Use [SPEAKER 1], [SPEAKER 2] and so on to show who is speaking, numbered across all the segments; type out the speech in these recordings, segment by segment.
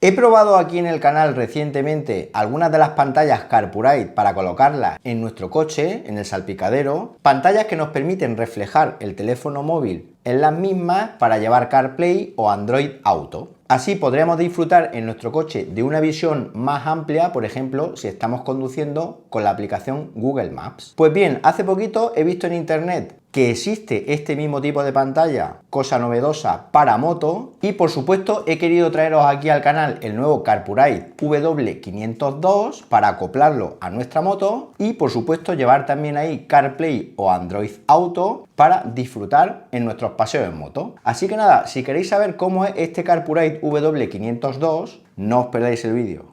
[SPEAKER 1] He probado aquí en el canal recientemente algunas de las pantallas Carpurite para colocarlas en nuestro coche, en el salpicadero, pantallas que nos permiten reflejar el teléfono móvil en las mismas para llevar CarPlay o Android Auto. Así podremos disfrutar en nuestro coche de una visión más amplia, por ejemplo, si estamos conduciendo con la aplicación Google Maps. Pues bien, hace poquito he visto en internet que existe este mismo tipo de pantalla, cosa novedosa, para moto, y por supuesto he querido traeros aquí al canal el nuevo Carpurite W502 para acoplarlo a nuestra moto y por supuesto llevar también ahí CarPlay o Android Auto para disfrutar en nuestros paseos en moto. Así que nada, si queréis saber cómo es este Carpurite W502, no os perdáis el vídeo.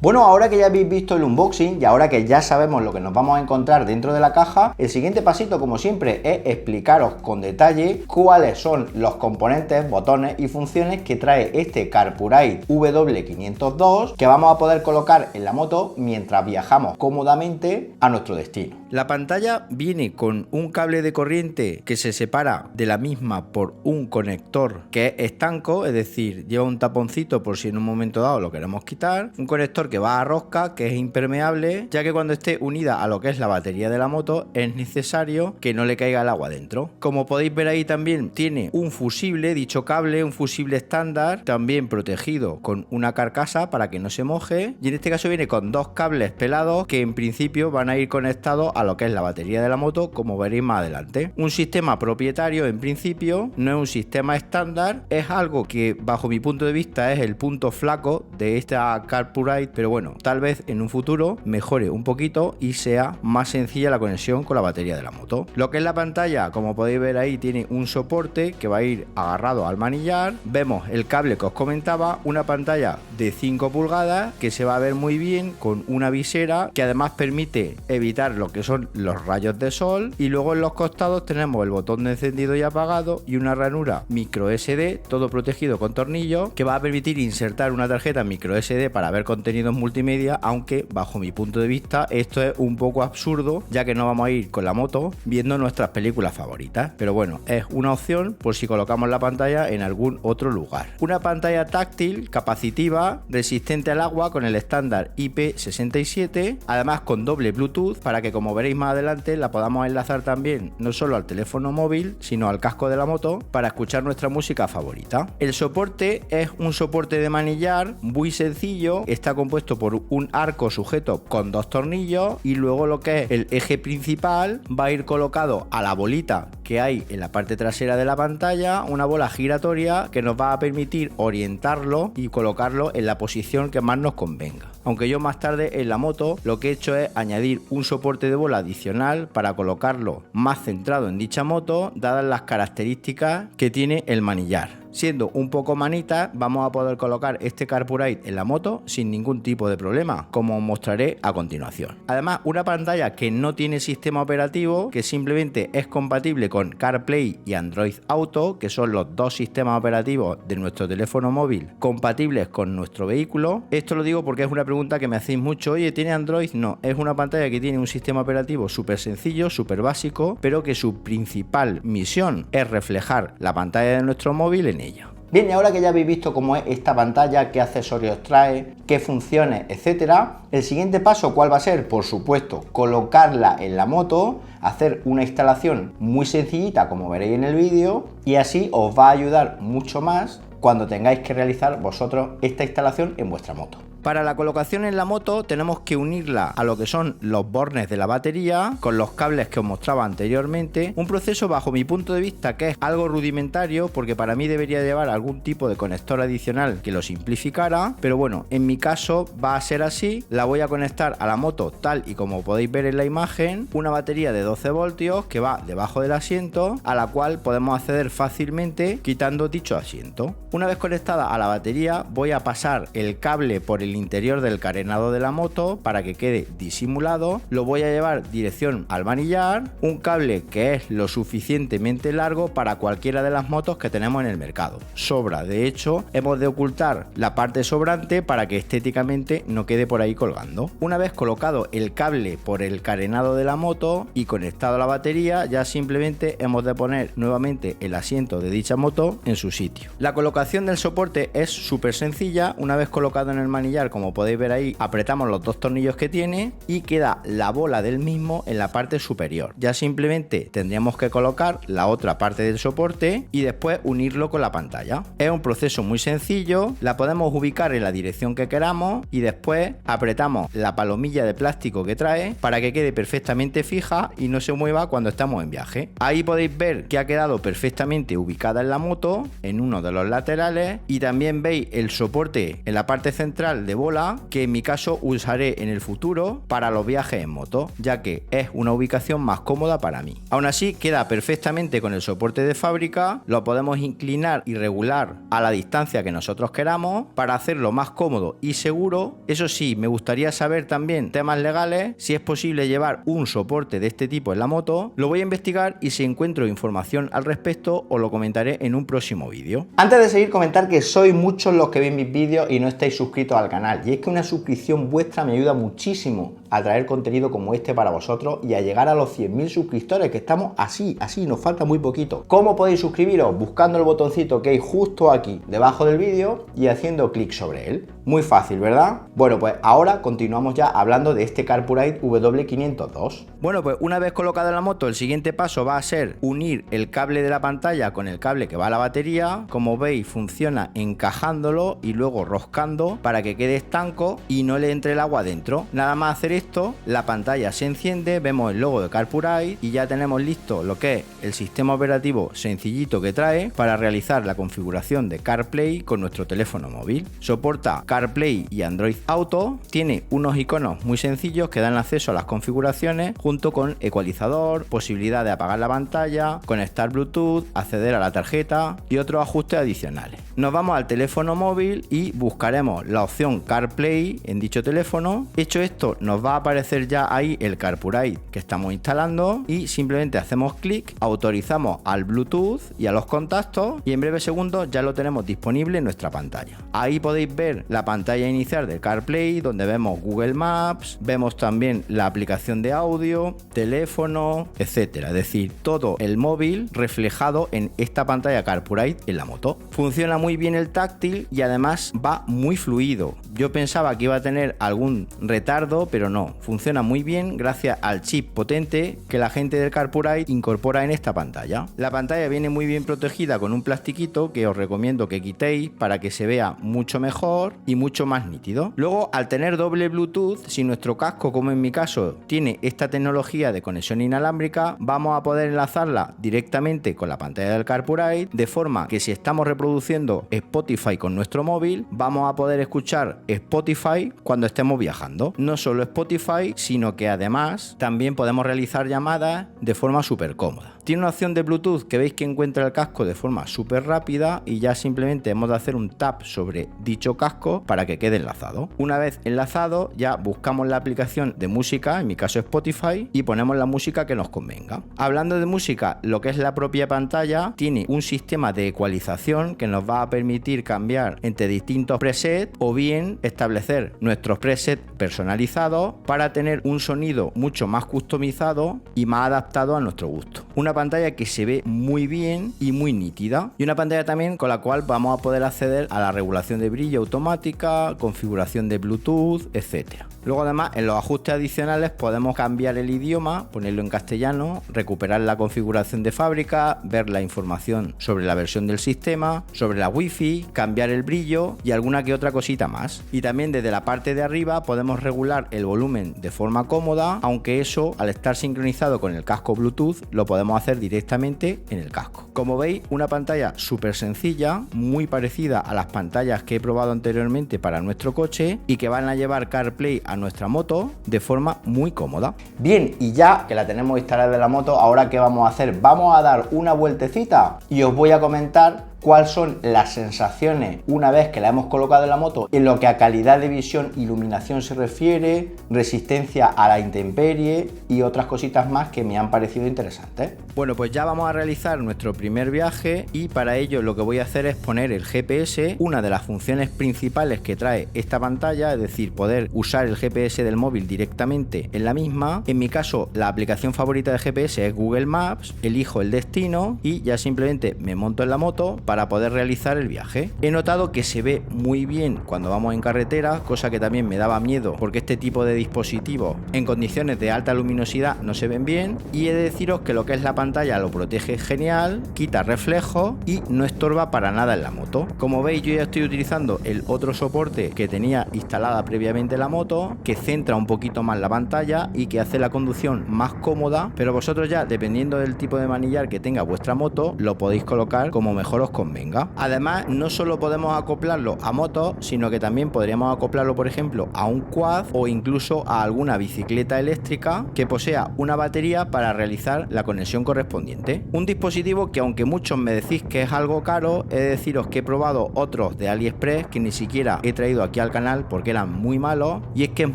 [SPEAKER 1] Bueno, ahora que ya habéis visto el unboxing y ahora que ya sabemos lo que nos vamos a encontrar dentro de la caja, el siguiente pasito, como siempre, es explicaros con detalle cuáles son los componentes, botones y funciones que trae este Carpurite W502 que vamos a poder colocar en la moto mientras viajamos cómodamente a nuestro destino. La pantalla viene con un cable de corriente que se separa de la misma por un conector que es estanco, es decir, lleva un taponcito por si en un momento dado lo queremos quitar, un conector que va a rosca, que es impermeable, ya que cuando esté unida a lo que es la batería de la moto es necesario que no le caiga el agua dentro. Como podéis ver ahí también tiene un fusible, dicho cable, un fusible estándar, también protegido con una carcasa para que no se moje, y en este caso viene con dos cables pelados que en principio van a ir conectados a lo que es la batería de la moto, como veréis más adelante. Un sistema propietario en principio, no es un sistema estándar, es algo que bajo mi punto de vista es el punto flaco de esta Carpurite, pero bueno, tal vez en un futuro mejore un poquito y sea más sencilla la conexión con la batería de la moto. Lo que es la pantalla, como podéis ver ahí, tiene un soporte que va a ir agarrado al manillar. Vemos el cable que os comentaba, una pantalla de 5 pulgadas que se va a ver muy bien con una visera que además permite evitar lo que son los rayos de sol, y luego en los costados tenemos el botón de encendido y apagado y una ranura micro SD, todo protegido con tornillos, que va a permitir insertar una tarjeta micro SD para ver contenidos multimedia, aunque bajo mi punto de vista esto es un poco absurdo, ya que no vamos a ir con la moto viendo nuestras películas favoritas, pero bueno, es una opción por si colocamos la pantalla en algún otro lugar. Una pantalla táctil, capacitiva, resistente al agua con el estándar IP67, además con doble Bluetooth para que, como veréis más adelante, la podamos enlazar también no solo al teléfono móvil sino al casco de la moto para escuchar nuestra música favorita. El soporte es un soporte de manillar muy sencillo, está compuesto por un arco sujeto con dos tornillos y luego lo que es el eje principal va a ir colocado a la bolita que hay en la parte trasera de la pantalla, una bola giratoria que nos va a permitir orientarlo y colocarlo en la posición que más nos convenga. Aunque yo más tarde en la moto lo que he hecho es añadir un soporte de bola adicional para colocarlo más centrado en dicha moto, dadas las características que tiene el manillar. Siendo un poco manita, vamos a poder colocar este Carpurite en la moto sin ningún tipo de problema, como os mostraré a continuación. Además, una pantalla que no tiene sistema operativo, que simplemente es compatible con CarPlay y Android Auto, que son los dos sistemas operativos de nuestro teléfono móvil compatibles con nuestro vehículo. Esto lo digo porque es una pregunta que me hacéis mucho: oye, ¿tiene Android? No, es una pantalla que tiene un sistema operativo súper sencillo, súper básico, pero que su principal misión es reflejar la pantalla de nuestro móvil en ella. Bien, y ahora que ya habéis visto cómo es esta pantalla, qué accesorios trae, qué funciones, etcétera, el siguiente paso, ¿cuál va a ser? Por supuesto, colocarla en la moto, hacer una instalación muy sencillita, como veréis en el vídeo, y así os va a ayudar mucho más cuando tengáis que realizar vosotros esta instalación en vuestra moto. Para la colocación en la moto tenemos que unirla a lo que son los bornes de la batería con los cables que os mostraba anteriormente, un proceso bajo mi punto de vista que es algo rudimentario porque para mí debería llevar algún tipo de conector adicional que lo simplificara, pero bueno, en mi caso va a ser así. La voy a conectar a la moto tal y como podéis ver en la imagen, una batería de 12 voltios que va debajo del asiento, a la cual podemos acceder fácilmente quitando dicho asiento. Una vez conectada a la batería voy a pasar el cable por el interior del carenado de la moto para que quede disimulado, lo voy a llevar dirección al manillar, un cable que es lo suficientemente largo para cualquiera de las motos que tenemos en el mercado. Sobra, de hecho, hemos de ocultar la parte sobrante para que estéticamente no quede por ahí colgando. Una vez colocado el cable por el carenado de la moto y conectado a la batería, ya simplemente hemos de poner nuevamente el asiento de dicha moto en su sitio. La colocación del soporte es súper sencilla. Una vez colocado en el manillar, como podéis ver ahí, apretamos los dos tornillos que tiene y queda la bola del mismo en la parte superior. Ya simplemente tendríamos que colocar la otra parte del soporte y después unirlo con la pantalla. Es un proceso muy sencillo, la podemos ubicar en la dirección que queramos y después apretamos la palomilla de plástico que trae para que quede perfectamente fija y no se mueva cuando estamos en viaje. Ahí podéis ver que ha quedado perfectamente ubicada en la moto, en uno de los laterales, y también veis el soporte en la parte central de bola, que en mi caso usaré en el futuro para los viajes en moto, ya que es una ubicación más cómoda para mí. Aún así queda perfectamente con el soporte de fábrica, lo podemos inclinar y regular a la distancia que nosotros queramos para hacerlo más cómodo y seguro. Eso sí, me gustaría saber también temas legales, si es posible llevar un soporte de este tipo en la moto. Lo voy a investigar y si encuentro información al respecto os lo comentaré en un próximo vídeo. Antes de seguir, comentar que sois muchos los que ven mis vídeos y no estáis suscritos al canal, y es que una suscripción vuestra me ayuda muchísimo a traer contenido como este para vosotros y a llegar a los 100.000 suscriptores, que estamos así, nos falta muy poquito. ¿Cómo podéis suscribiros? Buscando el botoncito que hay justo aquí debajo del vídeo y haciendo clic sobre él. Muy fácil, ¿verdad? Bueno, pues ahora continuamos ya hablando de este Carpuride W502. Bueno, pues una vez colocada en la moto, el siguiente paso va a ser unir el cable de la pantalla con el cable que va a la batería. Como veis, funciona encajándolo y luego roscando para que quede estanco y no le entre el agua dentro. Nada más hacer esto, la pantalla se enciende, vemos el logo de Carpuride y ya tenemos listo lo que es el sistema operativo sencillito que trae para realizar la configuración de CarPlay con nuestro teléfono móvil. Soporta CarPlay y Android Auto, tiene unos iconos muy sencillos que dan acceso a las configuraciones junto con ecualizador, posibilidad de apagar la pantalla, conectar Bluetooth, acceder a la tarjeta y otros ajustes adicionales. Nos vamos al teléfono móvil y buscaremos la opción CarPlay en dicho teléfono. Hecho esto, nos va a aparecer ya ahí el Carpuride que estamos instalando y simplemente hacemos clic, autorizamos al Bluetooth y a los contactos y en breves segundos ya lo tenemos disponible en nuestra pantalla. Ahí podéis ver la pantalla inicial del CarPlay, donde vemos Google Maps, vemos también la aplicación de audio, teléfono, etcétera. Es decir, todo el móvil reflejado en esta pantalla Carpuride en la moto. Funciona muy bien el táctil y además va muy fluido. Yo pensaba que iba a tener algún retardo, pero no. Funciona muy bien gracias al chip potente que la gente del Carpuride incorpora en esta pantalla. La pantalla viene muy bien protegida con un plastiquito que os recomiendo que quitéis para que se vea mucho mejor y mucho más nítido. Luego, al tener doble Bluetooth, si nuestro casco, como en mi caso, tiene esta tecnología de conexión inalámbrica, vamos a poder enlazarla directamente con la pantalla del Carpuride, de forma que si estamos reproduciendo Spotify con nuestro móvil, vamos a poder escuchar Spotify cuando estemos viajando. No solo Spotify, sino que además también podemos realizar llamadas de forma súper cómoda. Tiene una opción de Bluetooth que veis que encuentra el casco de forma súper rápida y ya simplemente hemos de hacer un tap sobre dicho casco para que quede enlazado. Una vez enlazado, ya buscamos la aplicación de música, en mi caso Spotify, y ponemos la música que nos convenga. Hablando de música, lo que es la propia pantalla tiene un sistema de ecualización que nos va a permitir cambiar entre distintos presets o bien establecer nuestros presets personalizados para tener un sonido mucho más customizado y más adaptado a nuestro gusto. Una pantalla que se ve muy bien y muy nítida, y una pantalla también con la cual vamos a poder acceder a la regulación de brillo automática, configuración de Bluetooth, etcétera. Luego además en los ajustes adicionales podemos cambiar el idioma, ponerlo en castellano, recuperar la configuración de fábrica, ver la información sobre la versión del sistema, sobre la Wi-Fi, cambiar el brillo y alguna que otra cosita más. Y también desde la parte de arriba podemos regular el volumen de forma cómoda, aunque eso al estar sincronizado con el casco Bluetooth lo podemos hacer directamente en el casco. Como veis, una pantalla súper sencilla, muy parecida a las pantallas que he probado anteriormente para nuestro coche y que van a llevar CarPlay a nuestra moto de forma muy cómoda. Bien, y ya que la tenemos instalada en la moto, ahora ¿qué vamos a hacer? Vamos a dar una vueltecita y os voy a comentar cuáles son las sensaciones una vez que la hemos colocado en la moto en lo que a calidad de visión, iluminación se refiere, resistencia a la intemperie y otras cositas más que me han parecido interesantes. Bueno, pues ya vamos a realizar nuestro primer viaje y para ello lo que voy a hacer es poner el GPS, una de las funciones principales que trae esta pantalla, es decir, poder usar el GPS del móvil directamente en la misma. En mi caso, la aplicación favorita de GPS es Google Maps, elijo el destino y ya simplemente me monto en la moto para poder realizar el viaje. He notado que se ve muy bien cuando vamos en carretera, cosa que también me daba miedo porque este tipo de dispositivos en condiciones de alta luminosidad no se ven bien, y he de deciros que lo que es la pantalla lo protege genial, quita reflejos y no estorba para nada en la moto. Como veis, yo ya estoy utilizando el otro soporte que tenía instalada previamente la moto, que centra un poquito más la pantalla y que hace la conducción más cómoda, pero vosotros ya, dependiendo del tipo de manillar que tenga vuestra moto, lo podéis colocar como mejor os convenga. Además, no solo podemos acoplarlo a motos, sino que también podríamos acoplarlo, por ejemplo, a un quad o incluso a alguna bicicleta eléctrica que posea una batería para realizar la conexión correspondiente. Un dispositivo que, aunque muchos me decís que es algo caro, he de deciros que he probado otros de AliExpress que ni siquiera he traído aquí al canal porque eran muy malos, y es que es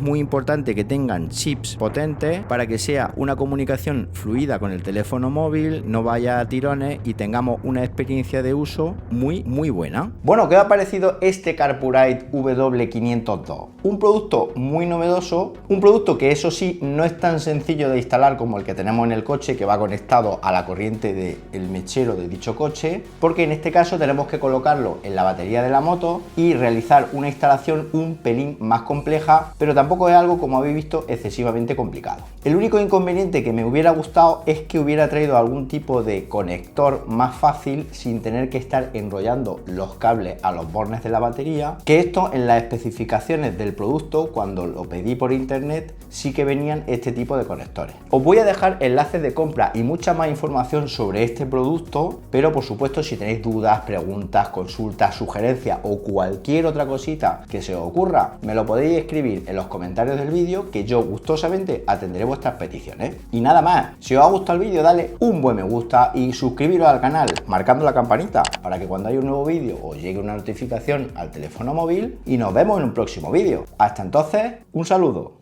[SPEAKER 1] muy importante que tengan chips potentes para que sea una comunicación fluida con el teléfono móvil, no vaya a tirones y tengamos una experiencia de uso muy buena. Bueno, ¿qué os ha parecido este Carpurite W502? Un producto muy novedoso, un producto que eso sí no es tan sencillo de instalar como el que tenemos en el coche, que va conectado a la corriente del mechero de dicho coche, porque en este caso tenemos que colocarlo en la batería de la moto y realizar una instalación un pelín más compleja, pero tampoco es algo, como habéis visto, excesivamente complicado. El único inconveniente que me hubiera gustado es que hubiera traído algún tipo de conector más fácil sin tener que estar enrollando los cables a los bornes de la batería, que esto en las especificaciones del producto, cuando lo pedí por internet, sí que venían este tipo de conectores. Os voy a dejar enlaces de compra y mucha más información sobre este producto, pero por supuesto, si tenéis dudas, preguntas, consultas, sugerencias o cualquier otra cosita que se os ocurra, me lo podéis escribir en los comentarios del vídeo, que yo gustosamente atenderé vuestras peticiones. Y nada más, si os ha gustado el vídeo, dale un buen me gusta y suscribiros al canal marcando la campanita para que cuando haya un nuevo vídeo os llegue una notificación al teléfono móvil, y nos vemos en un próximo vídeo. Hasta entonces, un saludo.